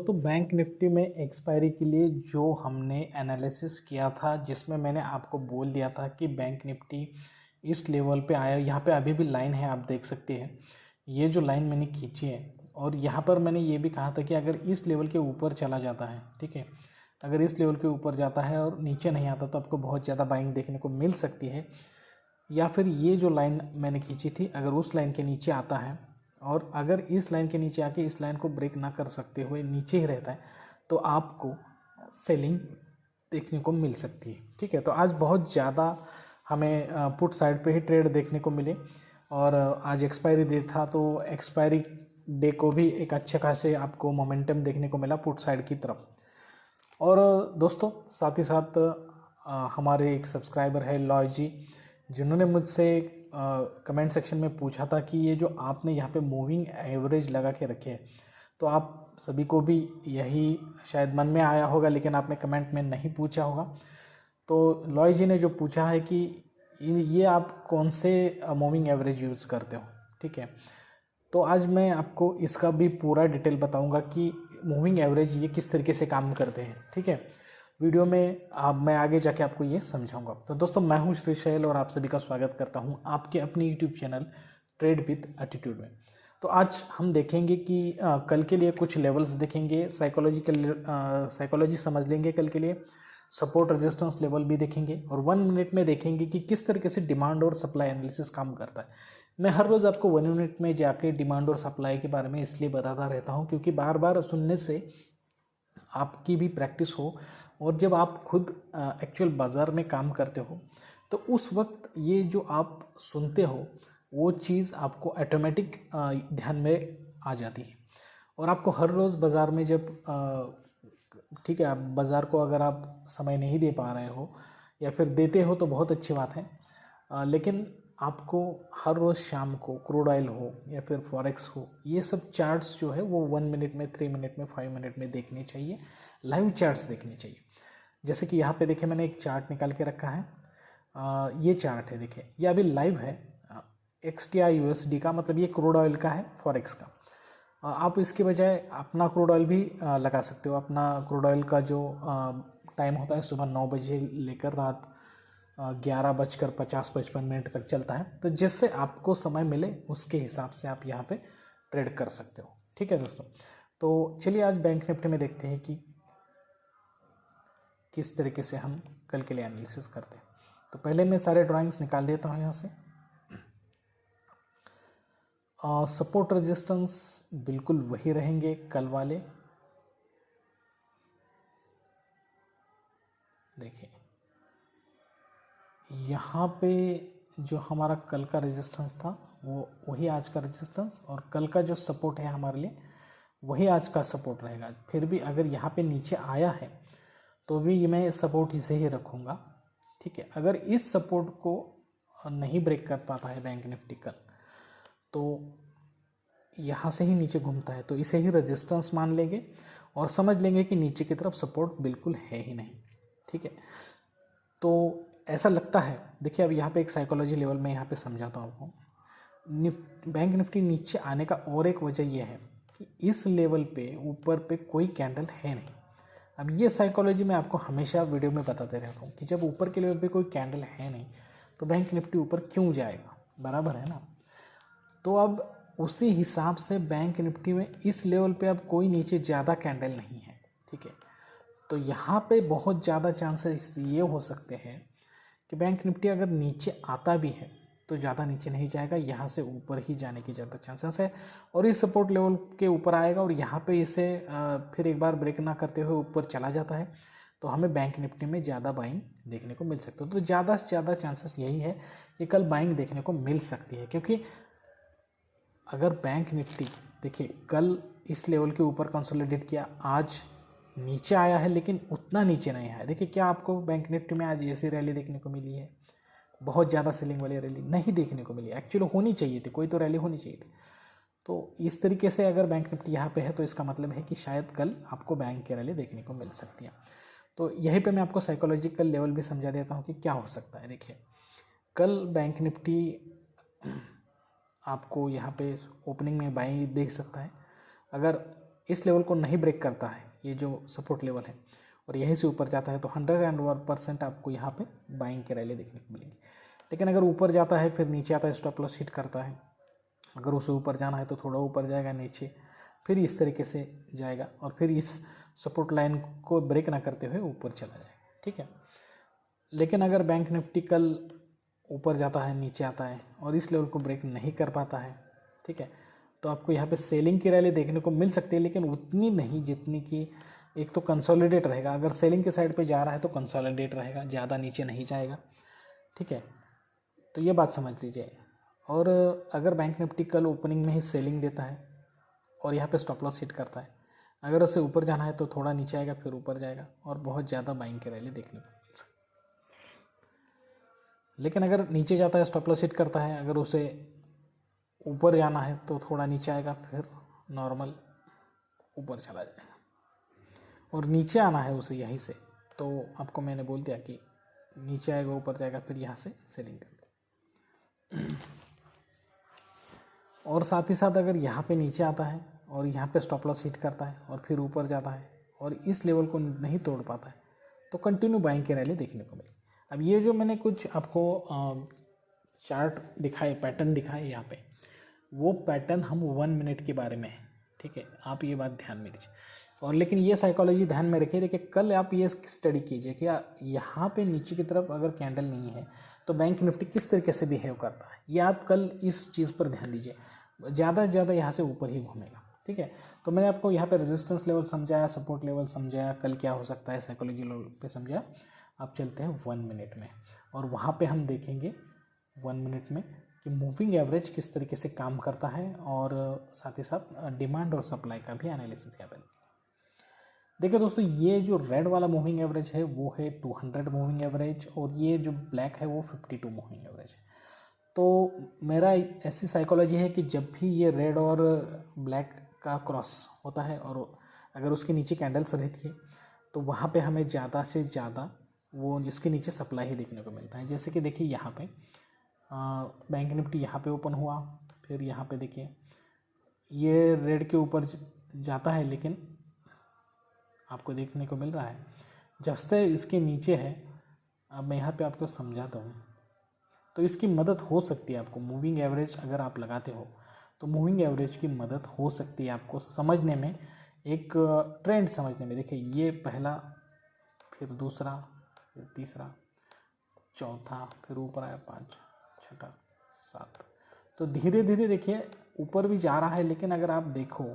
दोस्तों bank Nifty में expiry के लिए जो हमने एनालिसिस किया था, जिसमें मैंने आपको बोल दिया था कि बैंक निफ्टी इस लेवल पे आया। यहाँ पे अभी भी लाइन है, आप देख सकते हैं। ये जो लाइन मैंने खींची है, और यहाँ पर मैंने ये भी कहा था कि अगर इस लेवल के ऊपर चला जाता है, ठीक है, अगर इस लेवल के ऊपर जाता है और नीचे नहीं आता तो आपको बहुत ज़्यादा बाइंग देखने को मिल सकती है। या फिर ये जो लाइन मैंने खींची थी, अगर उस लाइन के नीचे आता है और अगर इस लाइन के नीचे आके इस लाइन को ब्रेक ना कर सकते हुए नीचे ही रहता है तो आपको सेलिंग देखने को मिल सकती है। ठीक है, तो आज बहुत ज़्यादा हमें पुट साइड पे ही ट्रेड देखने को मिले, और आज एक्सपायरी डे था तो एक्सपायरी डे को भी एक अच्छे खासे आपको मोमेंटम देखने को मिला पुट साइड की तरफ। और दोस्तों साथ ही साथ हमारे एक सब्सक्राइबर है लॉय जी, जिन्होंने मुझसे कमेंट सेक्शन में पूछा था कि ये जो आपने यहाँ पे मूविंग एवरेज लगा के रखे है, तो आप सभी को भी यही शायद मन में आया होगा, लेकिन आपने कमेंट में नहीं पूछा होगा। तो लॉय जी ने जो पूछा है कि ये आप कौन से मूविंग एवरेज यूज़ करते हो, ठीक है, तो आज मैं आपको इसका भी पूरा डिटेल बताऊंगा कि मूविंग एवरेज ये किस तरीके से काम करते हैं। ठीक है, वीडियो में मैं आगे जाके आपको ये समझाऊंगा। तो दोस्तों मैं हूं श्री शैल और आप सभी का स्वागत करता हूं आपके अपने YouTube channel trade with attitude में। तो आज हम देखेंगे कि कल के लिए कुछ लेवल्स देखेंगे, साइकोलॉजी समझ लेंगे कल के लिए, सपोर्ट रेजिस्टेंस लेवल भी देखेंगे, और 1 मिनट में देखेंगे कि किस तरीके से डिमांड और सप्लाई एनालिसिस काम करता है। मैं हर रोज़ आपको 1 मिनट में जाके डिमांड और सप्लाई के बारे में इसलिए बताता रहता हूँ क्योंकि बार बार सुनने से आपकी भी प्रैक्टिस हो, और जब आप खुद एक्चुअल बाज़ार में काम करते हो तो उस वक्त ये जो आप सुनते हो वो चीज़ आपको ऑटोमेटिक ध्यान में आ जाती है। और आपको हर रोज़ बाज़ार में जब ठीक है, आप बाज़ार को अगर आप समय नहीं दे पा रहे हो या फिर देते हो तो बहुत अच्छी बात है, लेकिन आपको हर रोज़ शाम को क्रूड ऑयल हो या फिर फॉरेक्स हो, ये सब चार्ट्स जो है वो 1 मिनट में, 3 मिनट में, 5 मिनट में देखने चाहिए, लाइव चार्ट्स देखने चाहिए। जैसे कि यहाँ पे देखिए मैंने एक चार्ट निकाल के रखा है, ये चार्ट है, देखिए ये अभी लाइव है XTI USD का, मतलब ये क्रूड ऑयल का है, फॉरेक्स का। आप इसके बजाय अपना क्रूड ऑयल भी लगा सकते हो। अपना क्रूड ऑयल का जो टाइम होता है सुबह 9 बजे लेकर रात 11:50-55 तक चलता है, तो जिससे आपको समय मिले उसके हिसाब से आप यहाँ पे ट्रेड कर सकते हो। ठीक है दोस्तों, तो चलिए आज बैंक निफ्टी में देखते हैं कि किस तरीके से हम कल के लिए एनालिसिस करते हैं। तो पहले मैं सारे ड्राइंग्स निकाल देता हूँ यहाँ से। सपोर्ट रेजिस्टेंस बिल्कुल वही रहेंगे कल वाले, देखिए यहाँ पे जो हमारा कल का रेजिस्टेंस था वो वही आज का रेजिस्टेंस, और कल का जो सपोर्ट है हमारे लिए वही आज का सपोर्ट रहेगा। फिर भी अगर यहाँ पे नीचे आया है तो भी मैं सपोर्ट इसे ही रखूँगा। ठीक है, अगर इस सपोर्ट को नहीं ब्रेक कर पाता है बैंक निफ्टी कल, तो यहाँ से ही नीचे घूमता है तो इसे ही रेजिस्टेंस मान लेंगे और समझ लेंगे कि नीचे की तरफ सपोर्ट बिल्कुल है ही नहीं। ठीक है, तो ऐसा लगता है। देखिए अब यहाँ पे एक साइकोलॉजी लेवल में यहाँ पे समझाता हूँ आपको। बैंक निफ्टी नीचे आने का और एक वजह यह है कि इस लेवल पे ऊपर पे कोई कैंडल है नहीं। अब ये साइकोलॉजी मैं आपको हमेशा वीडियो में बताते रहता हूँ कि जब ऊपर के लेवल पे कोई कैंडल है नहीं तो बैंक निफ्टी ऊपर क्यों जाएगा, बराबर है ना। तो अब उसी हिसाब से बैंक निफ्टी में इस लेवल पे अब कोई नीचे ज़्यादा कैंडल नहीं है। ठीक है, तो यहाँ पे बहुत ज़्यादा चांसेस ये हो सकते हैं कि बैंक निफ्टी अगर नीचे आता भी है तो ज़्यादा नीचे नहीं जाएगा, यहाँ से ऊपर ही जाने की ज़्यादा चांसेस है, और इस सपोर्ट लेवल के ऊपर आएगा और यहाँ पे इसे फिर एक बार ब्रेक ना करते हुए ऊपर चला जाता है तो हमें बैंक निफ्टी में ज़्यादा बाइंग देखने को मिल सकती है। तो ज़्यादा से ज़्यादा चांसेस यही है कि कल बाइंग देखने को मिल सकती है, क्योंकि अगर बैंक निफ्टी देखिए कल इस लेवल के ऊपर कंसोलिडेट किया, आज नीचे आया है लेकिन उतना नीचे नहीं आया। देखिए क्या आपको बैंक निफ्टी में आज ऐसी रैली देखने को मिली है? बहुत ज़्यादा सेलिंग वाली रैली नहीं देखने को मिली। एक्चुअली होनी चाहिए थी, कोई तो रैली होनी चाहिए थी। तो इस तरीके से अगर बैंक निफ्टी यहाँ पे है तो इसका मतलब है कि शायद कल आपको बैंक की रैली देखने को मिल सकती है। तो यहीं पे मैं आपको साइकोलॉजिकल लेवल भी समझा देता हूँ कि क्या हो सकता है। देखिए कल बैंक निफ्टी आपको यहाँ पे ओपनिंग में बाइंग देख सकता है। अगर इस लेवल को नहीं ब्रेक करता है, ये जो सपोर्ट लेवल है, और यहीं से ऊपर जाता है तो 101% आपको यहाँ पे बाइंग की रैली देखने को मिलेगी। लेकिन अगर ऊपर जाता है फिर नीचे आता है, स्टॉप लॉस हिट करता है, अगर उसे ऊपर जाना है तो थोड़ा ऊपर जाएगा, नीचे फिर इस तरीके से जाएगा और फिर इस सपोर्ट लाइन को ब्रेक ना करते हुए ऊपर चला जाएगा, ठीक है। लेकिन अगर बैंक निफ्टी कल ऊपर जाता है, नीचे आता है और इस लेवल को ब्रेक नहीं कर पाता है, ठीक है, तो आपको यहाँ पे सेलिंग की रैली देखने को मिल सकती है, लेकिन उतनी नहीं जितनी कि एक तो कंसोलिडेट रहेगा। अगर सेलिंग के साइड पे जा रहा है तो कंसोलिडेट रहेगा, ज़्यादा नीचे नहीं जाएगा, ठीक है, तो ये बात समझ लीजिए। और अगर बैंक निफ्टी कल ओपनिंग में ही सेलिंग देता है और यहाँ पे स्टॉप लॉस हिट करता है, अगर उसे ऊपर जाना है तो थोड़ा नीचे आएगा फिर ऊपर जाएगा और बहुत ज़्यादा बाइंग की रैली देखने को मिल सकती है। लेकिन अगर नीचे जाता है, स्टॉप लॉस हिट करता है, अगर उसे ऊपर जाना है तो थोड़ा नीचे आएगा फिर नॉर्मल ऊपर चला जाएगा, और नीचे आना है उसे यहीं से, तो आपको मैंने बोल दिया कि नीचे आएगा ऊपर जाएगा फिर यहाँ से सेलिंग कर देगा। और साथ ही साथ अगर यहाँ पे नीचे आता है और यहाँ पे स्टॉप लॉस हिट करता है और फिर ऊपर जाता है और इस लेवल को नहीं तोड़ पाता है तो कंटिन्यू बाइंग की रैली देखने को मिलेगी। अब ये जो मैंने कुछ आपको चार्ट दिखाए, पैटर्न दिखाए यहाँ पे, वो पैटर्न हम 1 मिनट के बारे में है, ठीक है, आप ये बात ध्यान में दीजिए। और लेकिन ये साइकोलॉजी ध्यान में रखिए, देखिए कल आप ये स्टडी कीजिए कि यहाँ पे नीचे की तरफ अगर कैंडल नहीं है तो बैंक निफ्टी किस तरीके से बिहेव करता है, ये आप कल इस चीज़ पर ध्यान दीजिए। ज़्यादा से ज़्यादा यहाँ से ऊपर ही घूमेगा, ठीक है। तो मैंने आपको यहाँ पे रेजिस्टेंस लेवल समझाया, सपोर्ट लेवल समझाया, कल क्या हो सकता है साइकोलॉजी लेवल पे समझाया। आप चलते हैं 1 मिनट में और वहाँ पे हम देखेंगे 1 मिनट में कि मूविंग एवरेज किस तरीके से काम करता है और साथ ही साथ डिमांड और सप्लाई का भी एनालिसिस किया था। देखिए दोस्तों, ये जो रेड वाला मूविंग एवरेज है वो है 200 मूविंग एवरेज और ये जो ब्लैक है वो 52 मूविंग एवरेज है। तो मेरा ऐसी साइकोलॉजी है कि जब भी ये रेड और ब्लैक का क्रॉस होता है और अगर उसके नीचे कैंडल्स रहती है तो वहाँ पे हमें ज़्यादा से ज़्यादा वो इसके नीचे सप्लाई ही देखने को मिलता है। जैसे कि देखिए यहाँ पे बैंक निफ्टी यहाँ पे ओपन हुआ, फिर यहाँ पे देखिए ये रेड के ऊपर जाता है, लेकिन आपको देखने को मिल रहा है जब से इसके नीचे है। अब मैं यहाँ पे आपको समझाता हूँ, तो इसकी मदद हो सकती है आपको। मूविंग एवरेज अगर आप लगाते हो तो मूविंग एवरेज की मदद हो सकती है आपको समझने में, एक ट्रेंड समझने में। देखिए ये पहला, फिर दूसरा, फिर तीसरा, चौथा, फिर ऊपर आया 5, 6, 7, तो धीरे धीरे देखिए ऊपर भी जा रहा है। लेकिन अगर आप देखो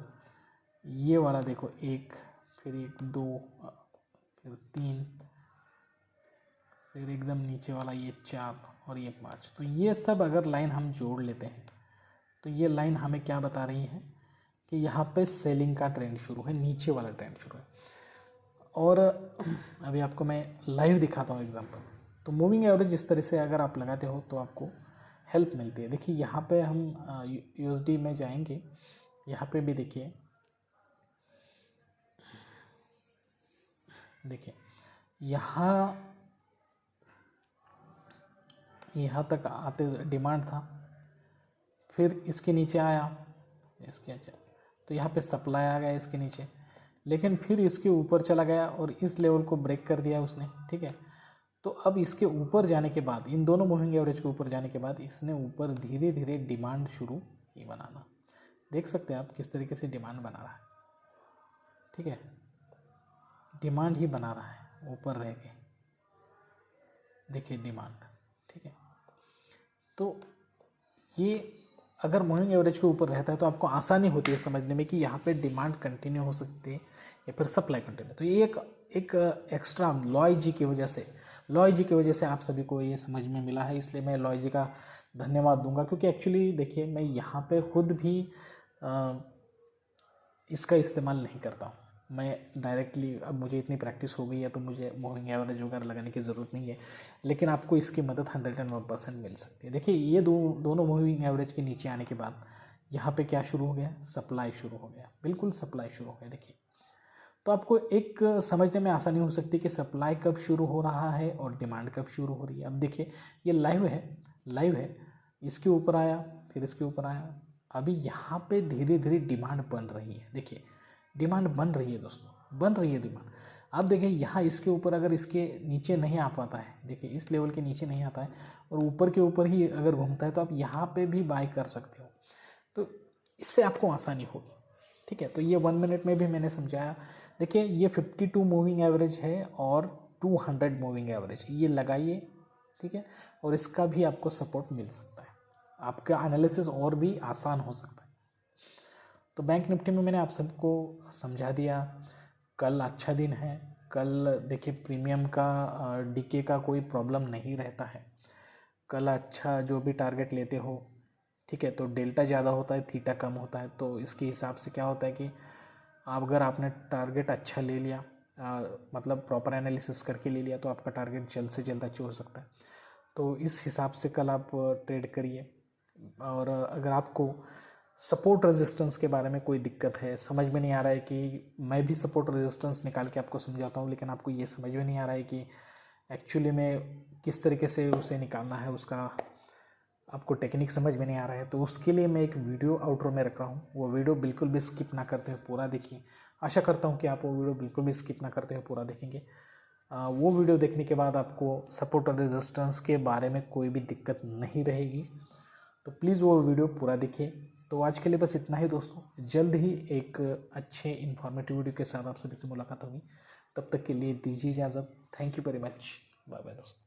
ये वाला, देखो 1, फिर 1, 2, फिर 3, फिर एकदम नीचे वाला ये 4 और ये 5, तो ये सब अगर लाइन हम जोड़ लेते हैं तो ये लाइन हमें क्या बता रही है कि यहाँ पे सेलिंग का ट्रेंड शुरू है, नीचे वाला ट्रेंड शुरू है। और अभी आपको मैं लाइव दिखाता हूँ एग्जांपल। तो मूविंग एवरेज इस तरह से अगर आप लगाते हो तो आपको हेल्प मिलती है। देखिए यहाँ पे हम यूएसडी में जाएंगे, यहाँ पे भी देखिए यहाँ तक आते डिमांड था, फिर इसके नीचे आया, इसके नीचे, तो यहाँ पे सप्लाई आ गया इसके नीचे, लेकिन फिर इसके ऊपर चला गया और इस लेवल को ब्रेक कर दिया उसने, ठीक है। तो अब इसके ऊपर जाने के बाद, इन दोनों मूविंग एवरेज के ऊपर जाने के बाद इसने ऊपर धीरे धीरे डिमांड शुरू की बनाना। देख सकते हैं आप किस तरीके से डिमांड बना रहा है, ठीक है, डिमांड ही बना रहा है ऊपर रह के, देखिए डिमांड, ठीक है। तो ये अगर मूविंग एवरेज के ऊपर रहता है तो आपको आसानी होती है समझने में कि यहाँ पे डिमांड कंटिन्यू हो सकती है या फिर सप्लाई कंटिन्यू। तो ये एक एक्स्ट्रा लॉय जी की वजह से आप सभी को ये समझ में मिला है, इसलिए मैं लॉय जी का धन्यवाद दूंगा। क्योंकि एक्चुअली देखिए मैं यहाँ पे खुद भी इसका इस्तेमाल नहीं करता हूँ, मैं डायरेक्टली, अब मुझे इतनी प्रैक्टिस हो गई है तो मुझे मूविंग एवरेज वगैरह लगाने की ज़रूरत नहीं है, लेकिन आपको इसकी मदद 101% मिल सकती है। देखिए ये दोनों मूविंग एवरेज के नीचे आने के बाद यहाँ पे क्या शुरू हो गया, सप्लाई शुरू हो गया, बिल्कुल सप्लाई शुरू हो गया। देखिए तो आपको एक समझने में आसानी हो सकती है कि सप्लाई कब शुरू हो रहा है और डिमांड कब शुरू हो रही है। अब देखिए ये लाइव है, इसके ऊपर आया, फिर इसके ऊपर आया, अभी यहाँ पे धीरे धीरे डिमांड बन रही है। देखिए डिमांड बन रही है दोस्तों, बन रही है डिमांड। आप देखें यहाँ इसके ऊपर अगर इसके नीचे नहीं आ पाता है, देखिए इस लेवल के नीचे नहीं आता है और ऊपर के ऊपर ही अगर घूमता है तो आप यहाँ पे भी बाय कर सकते हो, तो इससे आपको आसानी होगी। ठीक है, तो ये 1 मिनट में भी मैंने समझाया। देखिए ये 52 मूविंग एवरेज है और 200 मूविंग एवरेज, ये लगाइए। ठीक है, और इसका भी आपको सपोर्ट मिल सकता है, आपका एनालिसिस और भी आसान हो सकता है। तो बैंक निफ्टी में मैंने आप सबको समझा दिया। कल अच्छा दिन है, कल देखिए प्रीमियम का डीके का कोई प्रॉब्लम नहीं रहता है। कल अच्छा जो भी टारगेट लेते हो, ठीक है, तो डेल्टा ज़्यादा होता है, थीटा कम होता है, तो इसके हिसाब से क्या होता है कि आप अगर आपने टारगेट अच्छा ले लिया, मतलब प्रॉपर एनालिसिस करके ले लिया, तो आपका टारगेट जल्द से जल्द अचीव हो सकता है। तो इस हिसाब से कल आप ट्रेड करिए। और अगर आपको सपोर्ट रेजिस्टेंस के बारे में कोई दिक्कत है, समझ में नहीं आ रहा है कि मैं भी सपोर्ट रेजिस्टेंस निकाल के आपको समझाता हूँ, लेकिन आपको ये समझ में नहीं आ रहा है कि एक्चुअली में किस तरीके से उसे निकालना है, उसका आपको टेक्निक समझ में नहीं आ रहा है, तो उसके लिए मैं एक वीडियो आउटरो में रख रहा हूँ। वो वीडियो बिल्कुल भी स्किप ना करते हुए पूरा देखिए। आशा करता हूँ कि आप वो वीडियो बिल्कुल भी स्किप ना करते हुए पूरा देखेंगे। वो वीडियो देखने के बाद आपको सपोर्ट और रेजिस्टेंस के बारे में कोई भी दिक्कत नहीं रहेगी, तो प्लीज़ वो वीडियो पूरा देखिए। तो आज के लिए बस इतना ही दोस्तों, जल्द ही एक अच्छे इन्फॉर्मेटिव वीडियो के साथ आप सभी से मुलाकात होगी। तब तक के लिए दीजिए इजाज़त। Thank you very much, bye bye दोस्तों।